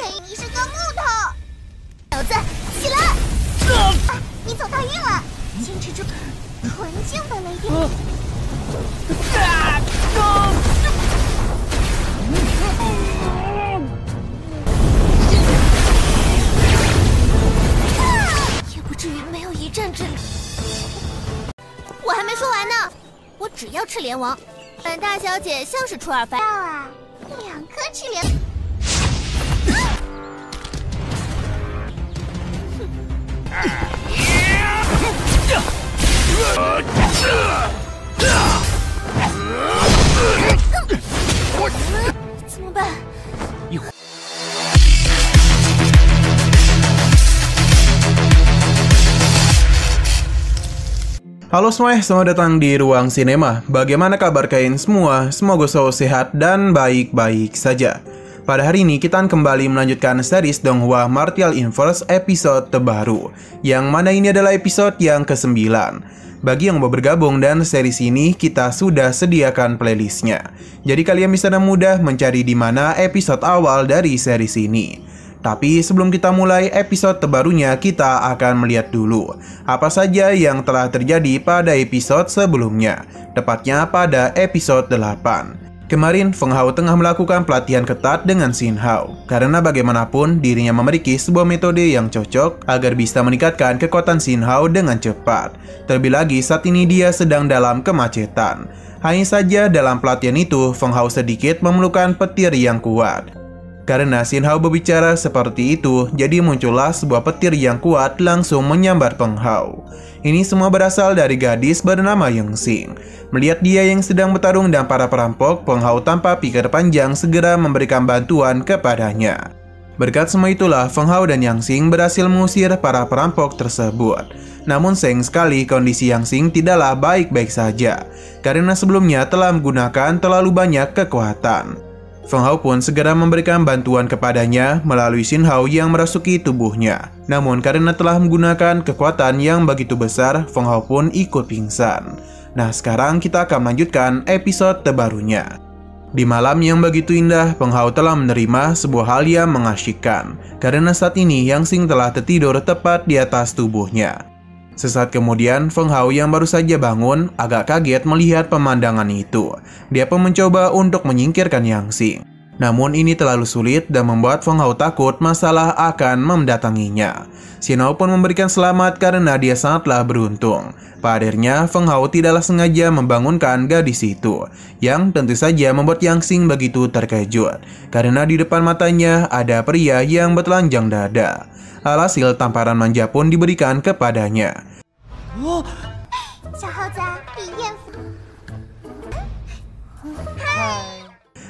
嘿，你是个木头！小子，起来！你走太远了，坚持住，纯净的雷电。也不至于没有一战之力。我还没说完呢，我只要赤莲王。本大小姐像是初二番。要啊，2颗赤莲。怎么办？Halo semuanya, selamat datang di Ruang Sinema. Bagaimana kabar kalian semua? Semoga selalu sehat dan baik-baik saja. Pada hari ini kita akan kembali melanjutkan series Donghua Martial Universe episode terbaru, yang mana ini adalah episode yang ke-9. Bagi yang mau bergabung dan series ini, kita sudah sediakan playlistnya. Jadi kalian bisa dengan mudah mencari di mana episode awal dari series ini. Tapi sebelum kita mulai episode terbarunya, kita akan melihat dulu apa saja yang telah terjadi pada episode sebelumnya, tepatnya pada episode 8. Kemarin, Feng Hao tengah melakukan pelatihan ketat dengan Xin Hao, karena bagaimanapun dirinya memiliki sebuah metode yang cocok agar bisa meningkatkan kekuatan Xin Hao dengan cepat. Terlebih lagi saat ini dia sedang dalam kemacetan. Hanya saja dalam pelatihan itu, Feng Hao sedikit memerlukan petir yang kuat. Karena Xin Hao berbicara seperti itu, jadi muncullah sebuah petir yang kuat langsung menyambar Feng Hao. Ini semua berasal dari gadis bernama Yang Xing. Melihat dia yang sedang bertarung dan para perampok, Feng Hao tanpa pikir panjang segera memberikan bantuan kepadanya. Berkat semua itulah, Feng Hao dan Yang Xing berhasil mengusir para perampok tersebut. Namun sayang sekali kondisi Yang Xing tidaklah baik-baik saja, karena sebelumnya telah menggunakan terlalu banyak kekuatan. Feng Hao pun segera memberikan bantuan kepadanya melalui Xin Hao yang merasuki tubuhnya. Namun karena telah menggunakan kekuatan yang begitu besar, Feng Hao pun ikut pingsan. Nah, sekarang kita akan melanjutkan episode terbarunya. Di malam yang begitu indah, Feng Hao telah menerima sebuah hal yang mengasyikkan, karena saat ini Yang Xing telah tertidur tepat di atas tubuhnya. Sesaat kemudian, Feng Hao yang baru saja bangun agak kaget melihat pemandangan itu. Dia pun mencoba untuk menyingkirkan Yang Xing. Namun ini terlalu sulit dan membuat Feng Hao takut masalah akan mendatanginya. Xin Hao pun memberikan selamat karena dia sangatlah beruntung. Pada akhirnya, Feng Hao tidaklah sengaja membangunkan gadis itu, yang tentu saja membuat Yang Xing begitu terkejut, karena di depan matanya ada pria yang bertelanjang dada. Alhasil tamparan manja pun diberikan kepadanya.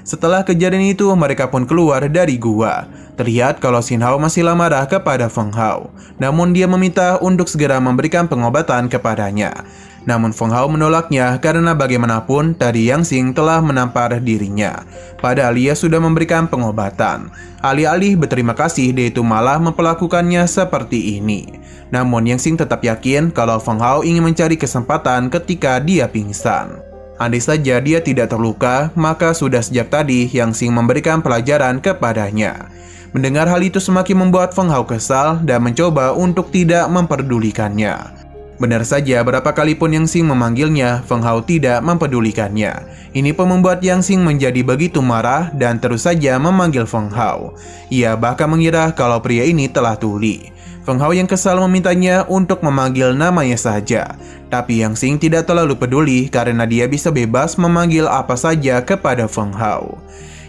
Setelah kejadian itu, mereka pun keluar dari gua. Terlihat kalau Xin Hao masih marah kepada Feng Hao. Namun dia meminta untuk segera memberikan pengobatan kepadanya. Namun Feng Hao menolaknya karena bagaimanapun tadi Yang Xing telah menampar dirinya. Padahal ia sudah memberikan pengobatan. Alih-alih berterima kasih, dia itu malah memperlakukannya seperti ini. Namun Yang Xing tetap yakin kalau Feng Hao ingin mencari kesempatan ketika dia pingsan. Andai saja dia tidak terluka, maka sudah sejak tadi Yang Xing memberikan pelajaran kepadanya. Mendengar hal itu semakin membuat Feng Hao kesal dan mencoba untuk tidak memperdulikannya. Benar saja, berapa kali pun Yang Xing memanggilnya, Feng Hao tidak mempedulikannya. Ini pun membuat Yang Xing menjadi begitu marah dan terus saja memanggil Feng Hao. Ia bahkan mengira kalau pria ini telah tuli. Feng Hao yang kesal memintanya untuk memanggil namanya saja. Tapi Yang Xing tidak terlalu peduli karena dia bisa bebas memanggil apa saja kepada Feng Hao.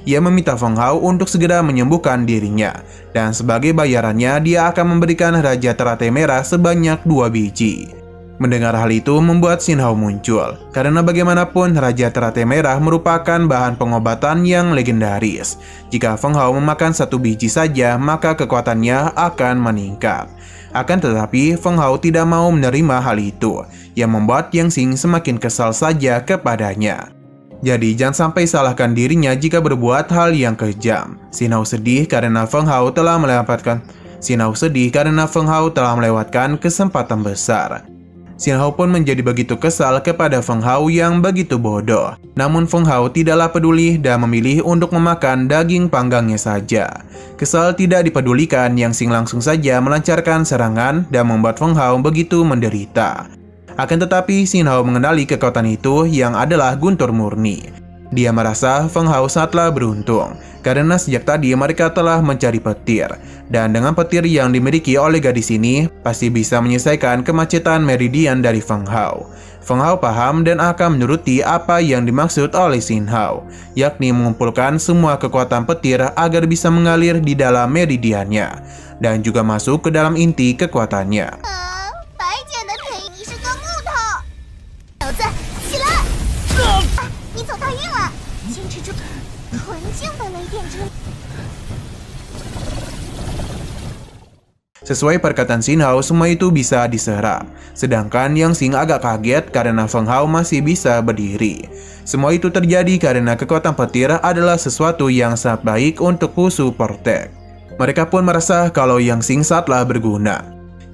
Ia meminta Feng Hao untuk segera menyembuhkan dirinya, dan sebagai bayarannya dia akan memberikan Raja Teratai Merah sebanyak 2 biji. Mendengar hal itu membuat Xin Hao muncul, karena bagaimanapun Raja Teratai Merah merupakan bahan pengobatan yang legendaris. Jika Feng Hao memakan 1 biji saja, maka kekuatannya akan meningkat. Akan tetapi Feng Hao tidak mau menerima hal itu, yang membuat Yang Xing semakin kesal saja kepadanya. Jadi jangan sampai salahkan dirinya jika berbuat hal yang kejam. Xin Hao sedih karena Feng Hao telah melewatkan kesempatan besar. Xin Hao pun menjadi begitu kesal kepada Feng Hao yang begitu bodoh. Namun Feng Hao tidaklah peduli dan memilih untuk memakan daging panggangnya saja. Kesal tidak dipedulikan, Yang Xing langsung saja melancarkan serangan dan membuat Feng Hao begitu menderita. Akan tetapi Xin Hao mengenali kekuatan itu yang adalah guntur murni. Dia merasa Feng Hao sangatlah beruntung, karena sejak tadi mereka telah mencari petir. Dan dengan petir yang dimiliki oleh gadis ini, pasti bisa menyelesaikan kemacetan meridian dari Feng Hao. Feng Hao paham dan akan menuruti apa yang dimaksud oleh Xin Hao, yakni mengumpulkan semua kekuatan petir agar bisa mengalir di dalam meridiannya, dan juga masuk ke dalam inti kekuatannya. Sesuai perkataan Xin Hao, semua itu bisa diserap. Sedangkan Yang Xing agak kaget karena Feng Hao masih bisa berdiri. Semua itu terjadi karena kekuatan petir adalah sesuatu yang sangat baik untuk Wushu Protect. Mereka pun merasa kalau Yang Xing sangatlah berguna.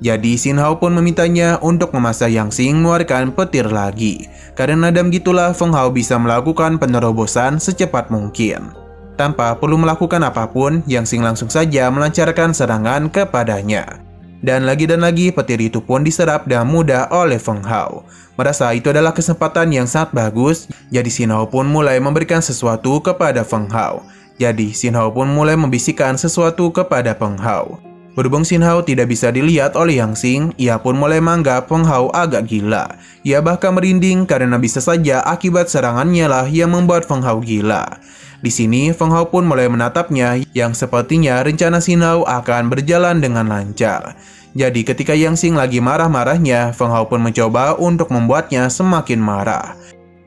Jadi Xin Hao pun memintanya untuk memaksa Yang Xing mengeluarkan petir lagi. Karena dengan gitulah Feng Hao bisa melakukan penerobosan secepat mungkin. Tanpa perlu melakukan apapun, Yang Xing langsung saja melancarkan serangan kepadanya. Dan lagi petir itu pun diserap dengan mudah oleh Feng Hao. Merasa itu adalah kesempatan yang sangat bagus, jadi Xin Hao pun mulai memberikan sesuatu kepada Feng Hao. Jadi Xin Hao pun mulai membisikkan sesuatu kepada Feng Hao. Berhubung Xin Hao tidak bisa dilihat oleh Yang Xing, ia pun mulai menganggap Feng Hao agak gila. Ia bahkan merinding karena bisa saja akibat serangannya lah yang membuat Feng Hao gila. Di sini Feng Hao pun mulai menatapnya, yang sepertinya rencana Xin Hao akan berjalan dengan lancar. Jadi ketika Yang Xing lagi marah-marahnya, Feng Hao pun mencoba untuk membuatnya semakin marah.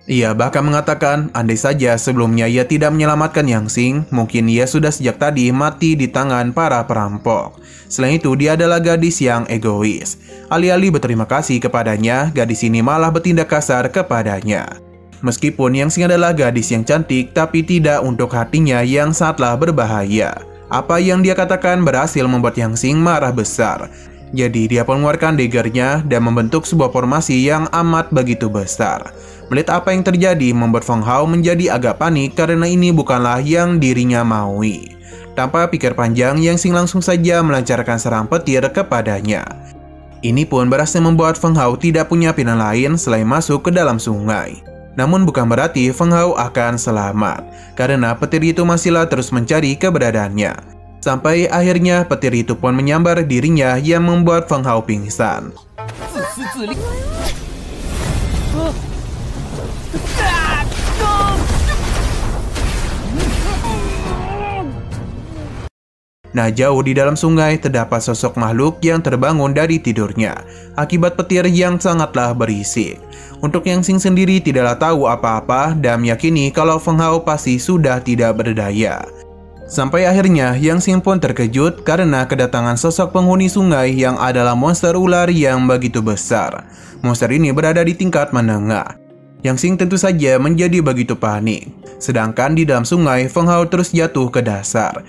Ia bahkan mengatakan, andai saja sebelumnya ia tidak menyelamatkan Yang Xing, mungkin ia sudah sejak tadi mati di tangan para perampok. Selain itu, dia adalah gadis yang egois. Alih-alih berterima kasih kepadanya, gadis ini malah bertindak kasar kepadanya. Meskipun Yang Xing adalah gadis yang cantik, tapi tidak untuk hatinya yang sangatlah berbahaya. Apa yang dia katakan berhasil membuat Yang Xing marah besar. Jadi dia pun mengeluarkan daggernya dan membentuk sebuah formasi yang amat begitu besar. Melihat apa yang terjadi membuat Feng Hao menjadi agak panik karena ini bukanlah yang dirinya maui. Tanpa pikir panjang, Yang Xing langsung saja melancarkan serang petir kepadanya. Ini pun berhasil membuat Feng Hao tidak punya pilihan lain selain masuk ke dalam sungai. Namun bukan berarti Feng Hao akan selamat, karena petir itu masihlah terus mencari keberadaannya. Sampai akhirnya petir itu pun menyambar dirinya yang membuat Feng Hao pingsan. Nah, jauh di dalam sungai terdapat sosok makhluk yang terbangun dari tidurnya akibat petir yang sangatlah berisik. Untuk Yang Xing sendiri tidaklah tahu apa-apa dan meyakini kalau Feng Hao pasti sudah tidak berdaya. Sampai akhirnya Yang Xing pun terkejut karena kedatangan sosok penghuni sungai yang adalah monster ular yang begitu besar. Monster ini berada di tingkat menengah. Yang Xing tentu saja menjadi begitu panik. Sedangkan di dalam sungai, Feng Hao terus jatuh ke dasar.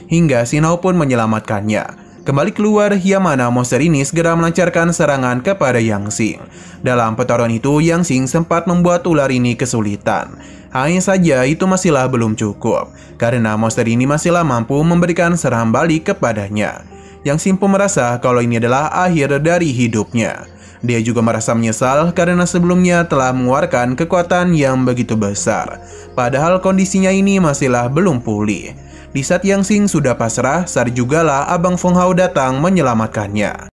Hingga Xin Hao pun menyelamatkannya. Kembali keluar, yang mana monster ini segera melancarkan serangan kepada Yang Xing. Dalam pertarungan itu, Yang Xing sempat membuat ular ini kesulitan. Hanya saja itu masihlah belum cukup, karena monster ini masihlah mampu memberikan serangan balik kepadanya. Yang Xing pun merasa kalau ini adalah akhir dari hidupnya. Dia juga merasa menyesal karena sebelumnya telah mengeluarkan kekuatan yang begitu besar. Padahal kondisinya ini masihlah belum pulih. Di saat Yang Xing sudah pasrah, saat jugalah Abang Feng Hao datang menyelamatkannya.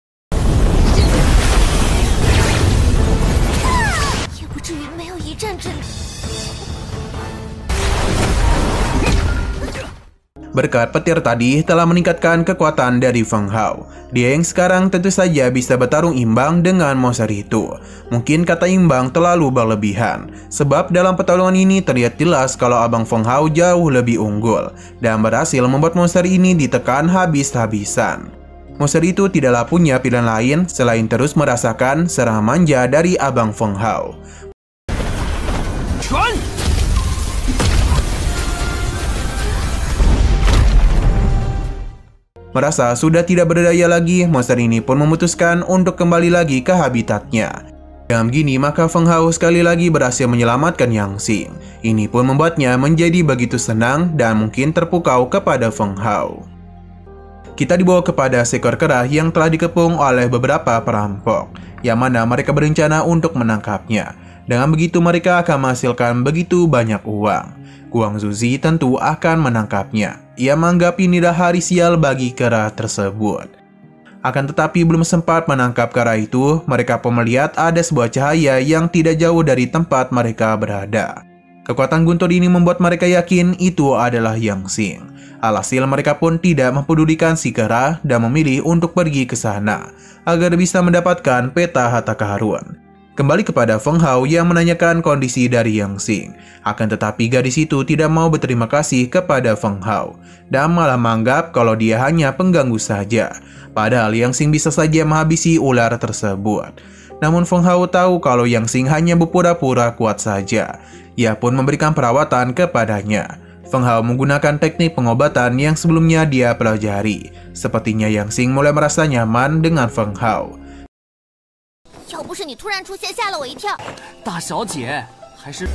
Berkat petir tadi telah meningkatkan kekuatan dari Feng Hao. Dia yang sekarang tentu saja bisa bertarung imbang dengan monster itu. Mungkin kata imbang terlalu berlebihan, sebab dalam pertarungan ini terlihat jelas kalau Abang Feng Hao jauh lebih unggul dan berhasil membuat monster ini ditekan habis-habisan. Monster itu tidaklah punya pilihan lain selain terus merasakan serangan manja dari Abang Feng Hao. Merasa sudah tidak berdaya lagi, monster ini pun memutuskan untuk kembali lagi ke habitatnya. Dengan begini, maka Feng Hao sekali lagi berhasil menyelamatkan Yang Xing. Ini pun membuatnya menjadi begitu senang dan mungkin terpukau kepada Feng Hao. Kita dibawa kepada seekor kera yang telah dikepung oleh beberapa perampok, yang mana mereka berencana untuk menangkapnya. Dengan begitu mereka akan menghasilkan begitu banyak uang. Guang Zuzi tentu akan menangkapnya. Ia menganggap inilah hari sial bagi kera tersebut. Akan tetapi belum sempat menangkap kera itu, mereka pun melihat ada sebuah cahaya yang tidak jauh dari tempat mereka berada. Kekuatan guntur ini membuat mereka yakin itu adalah Yang Xing. Alhasil mereka pun tidak mempedulikan si kera dan memilih untuk pergi ke sana agar bisa mendapatkan peta harta karun. Kembali kepada Feng Hao yang menanyakan kondisi dari Yang Xing. Akan tetapi gadis itu tidak mau berterima kasih kepada Feng Hao dan malah menganggap kalau dia hanya pengganggu saja. Padahal Yang Xing bisa saja menghabisi ular tersebut. Namun Feng Hao tahu kalau Yang Xing hanya berpura-pura kuat saja. Ia pun memberikan perawatan kepadanya. Feng Hao menggunakan teknik pengobatan yang sebelumnya dia pelajari. Sepertinya Yang Xing mulai merasa nyaman dengan Feng Hao. 要不是你突然出现，吓了我一跳。大小姐，还是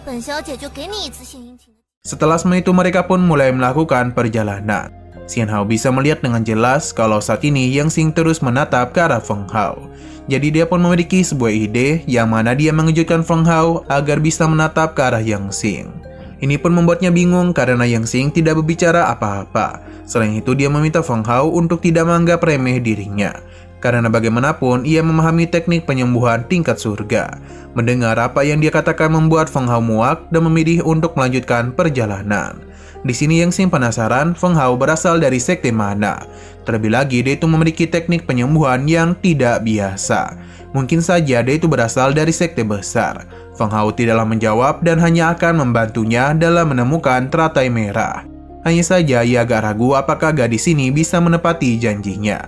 本小姐就给你一次献殷勤的。 Setelah semua itu mereka pun mulai melakukan perjalanan. Xian Hao bisa melihat dengan jelas kalau saat ini Yang Xing terus menatap ke arah Feng Hao. Jadi dia pun memiliki sebuah ide yang mana dia mengejutkan Feng Hao agar bisa menatap ke arah Yang Xing. Ini pun membuatnya bingung karena Yang Xing tidak berbicara apa-apa. Selain itu dia meminta Feng Hao untuk tidak menganggap remeh dirinya. Karena bagaimanapun ia memahami teknik penyembuhan tingkat surga. Mendengar apa yang dia katakan membuat Feng Hao muak dan memilih untuk melanjutkan perjalanan. Di sini Yang Xing penasaran Feng Hao berasal dari sekte mana. Terlebih lagi dia itu memiliki teknik penyembuhan yang tidak biasa. Mungkin saja dia itu berasal dari sekte besar. Feng Hao tidaklah menjawab dan hanya akan membantunya dalam menemukan teratai merah. Hanya saja ia agak ragu apakah gadis ini bisa menepati janjinya.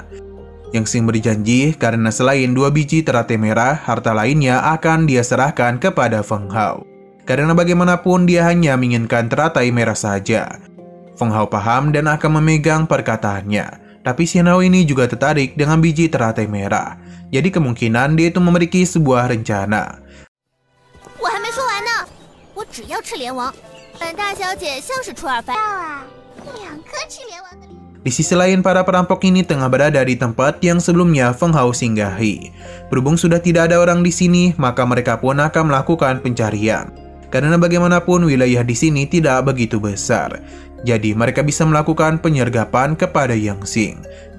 Yang Xing berjanji karena selain 2 biji teratai merah, harta lainnya akan dia serahkan kepada Feng Hao. Karena bagaimanapun dia hanya menginginkan teratai merah saja. Feng Hao paham dan akan memegang perkataannya. Tapi Xian Hao ini juga tertarik dengan biji teratai merah. Jadi kemungkinan dia itu memiliki sebuah rencana. 我还没说完呢，我只要吃莲王。本大小姐像是出尔反尔啊，2颗吃莲王的。 Di sisi lain, para perampok ini tengah berada di tempat yang sebelumnya Feng Hao singgahi. Berhubung sudah tidak ada orang di sini, maka mereka pun akan melakukan pencarian. Karena bagaimanapun wilayah di sini tidak begitu besar. Jadi mereka bisa melakukan penyergapan kepada Yang Xing.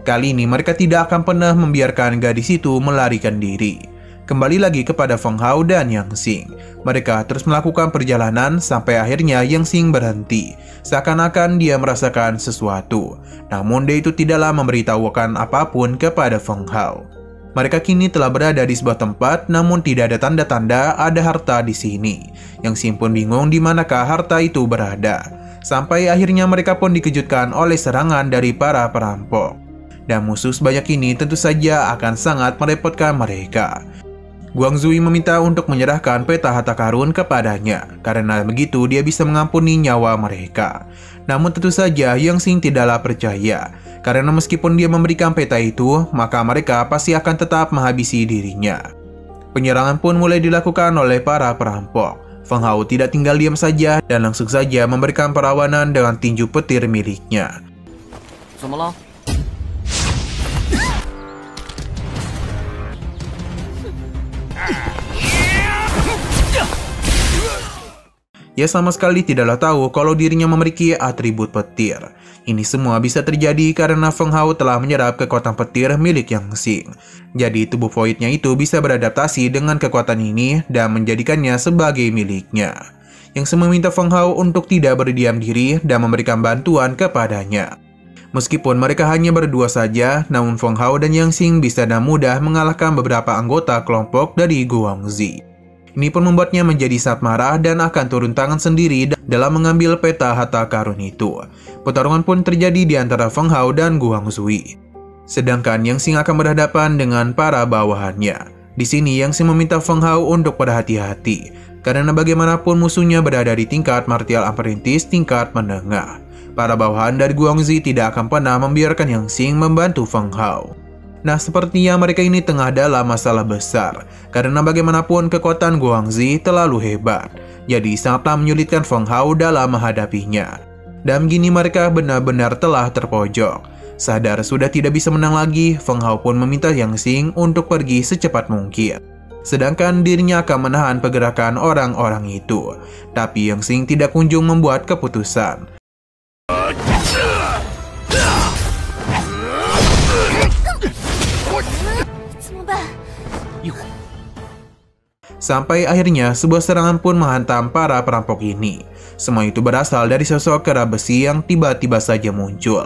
Kali ini mereka tidak akan pernah membiarkan gadis itu melarikan diri. Kembali lagi kepada Feng Hao dan Yang Xing. Mereka terus melakukan perjalanan sampai akhirnya Yang Xing berhenti. Seakan-akan dia merasakan sesuatu. Namun dia itu tidaklah memberitahukan apapun kepada Feng Hao. Mereka kini telah berada di sebuah tempat namun tidak ada tanda-tanda ada harta di sini. Yang Xing pun bingung di manakah harta itu berada. Sampai akhirnya mereka pun dikejutkan oleh serangan dari para perampok. Dan musuh sebanyak ini tentu saja akan sangat merepotkan mereka. Guang Zui meminta untuk menyerahkan peta harta karun kepadanya, karena begitu dia bisa mengampuni nyawa mereka. Namun tentu saja Yang Xing tidaklah percaya, karena meskipun dia memberikan peta itu, maka mereka pasti akan tetap menghabisi dirinya. Penyerangan pun mulai dilakukan oleh para perampok. Feng Hao tidak tinggal diam saja dan langsung saja memberikan perlawanan dengan tinju petir miliknya. 怎么了？ Ia sama sekali tidaklah tahu kalau dirinya memiliki atribut petir. Ini semua bisa terjadi karena Feng Hao telah menyerap kekuatan petir milik Yang Xing. Jadi tubuh voidnya itu bisa beradaptasi dengan kekuatan ini dan menjadikannya sebagai miliknya. Yang Xing meminta Feng Hao untuk tidak berdiam diri dan memberikan bantuan kepadanya. Meskipun mereka hanya berdua saja, namun Feng Hao dan Yang Xing bisa dengan mudah mengalahkan beberapa anggota kelompok dari Guangzi. Ini pun membuatnya menjadi sangat marah dan akan turun tangan sendiri dalam mengambil peta harta karun itu. Pertarungan pun terjadi di antara Feng Hao dan Guang Zui. Sedangkan Yang Xing akan berhadapan dengan para bawahannya. Di sini Yang Xing meminta Feng Hao untuk berhati-hati, karena bagaimanapun musuhnya berada di tingkat martial apprentice tingkat menengah. Para bawahan dari Guangxi tidak akan pernah membiarkan Yang Xing membantu Feng Hao. Nah, sepertinya mereka ini tengah dalam masalah besar, karena bagaimanapun kekuatan Guangxi terlalu hebat, jadi sangatlah menyulitkan Feng Hao dalam menghadapinya. Dan gini mereka benar-benar telah terpojok. Sadar sudah tidak bisa menang lagi, Feng Hao pun meminta Yang Xing untuk pergi secepat mungkin. Sedangkan dirinya akan menahan pergerakan orang-orang itu. Tapi Yang Xing tidak kunjung membuat keputusan. Sampai akhirnya sebuah serangan pun menghantam para perampok ini. Semua itu berasal dari sosok kera besi yang tiba-tiba saja muncul.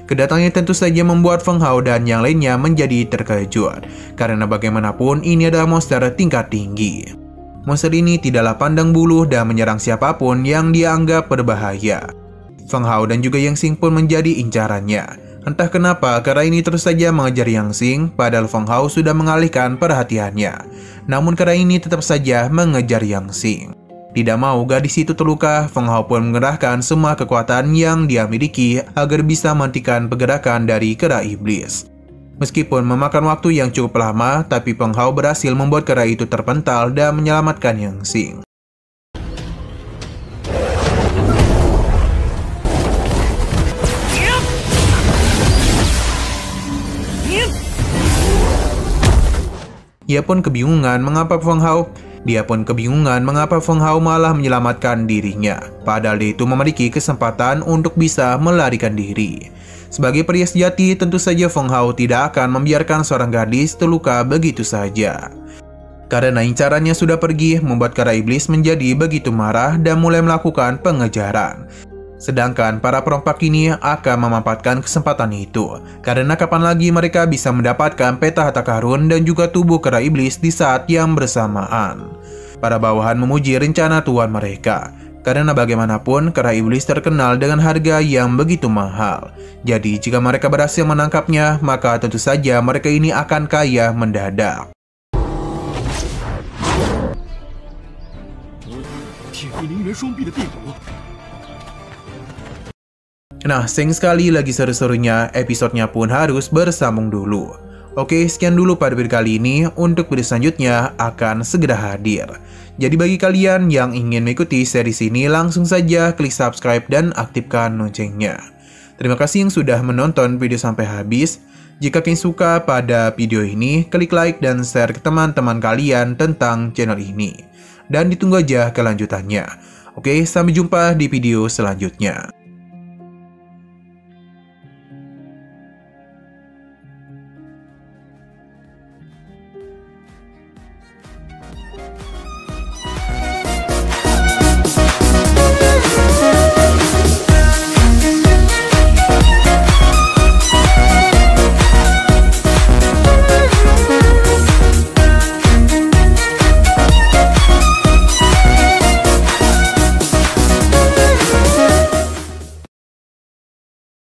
Kedatangannya tentu saja membuat Feng Hao dan yang lainnya menjadi terkejut, karena bagaimanapun ini adalah monster tingkat tinggi. Monster ini tidaklah pandang bulu dan menyerang siapapun yang dianggap berbahaya. Feng Hao dan juga Yang Xing pun menjadi incarannya. Entah kenapa kera ini terus saja mengejar Yang Xing, padahal Feng Hao sudah mengalihkan perhatiannya. Namun kera ini tetap saja mengejar Yang Xing. Tidak mau gadis itu terluka, Feng Hao pun mengerahkan semua kekuatan yang dia miliki agar bisa menghentikan pergerakan dari kera iblis. Meskipun memakan waktu yang cukup lama, tapi Feng Hao berhasil membuat kera itu terpental dan menyelamatkan Yang Xing. Dia pun kebingungan mengapa Feng Hao malah menyelamatkan dirinya, padahal dia itu memiliki kesempatan untuk bisa melarikan diri. Sebagai pria sejati, tentu saja Feng Hao tidak akan membiarkan seorang gadis terluka begitu saja. Karena incarannya sudah pergi, membuat kera iblis menjadi begitu marah dan mulai melakukan pengejaran. Sedangkan para perompak ini akan memanfaatkan kesempatan itu, karena kapan lagi mereka bisa mendapatkan peta harta karun dan juga tubuh kera iblis di saat yang bersamaan. Para bawahan memuji rencana tuan mereka, karena bagaimanapun kera iblis terkenal dengan harga yang begitu mahal. Jadi jika mereka berhasil menangkapnya, maka tentu saja mereka ini akan kaya mendadak. Nah, sayang sekali lagi seru-serunya, episodenya pun harus bersambung dulu. Oke, sekian dulu pada video kali ini. Untuk video selanjutnya akan segera hadir. Jadi bagi kalian yang ingin mengikuti series ini, langsung saja klik subscribe dan aktifkan loncengnya. Terima kasih yang sudah menonton video sampai habis. Jika kalian suka pada video ini, klik like dan share ke teman-teman kalian tentang channel ini. Dan ditunggu aja kelanjutannya. Oke, sampai jumpa di video selanjutnya.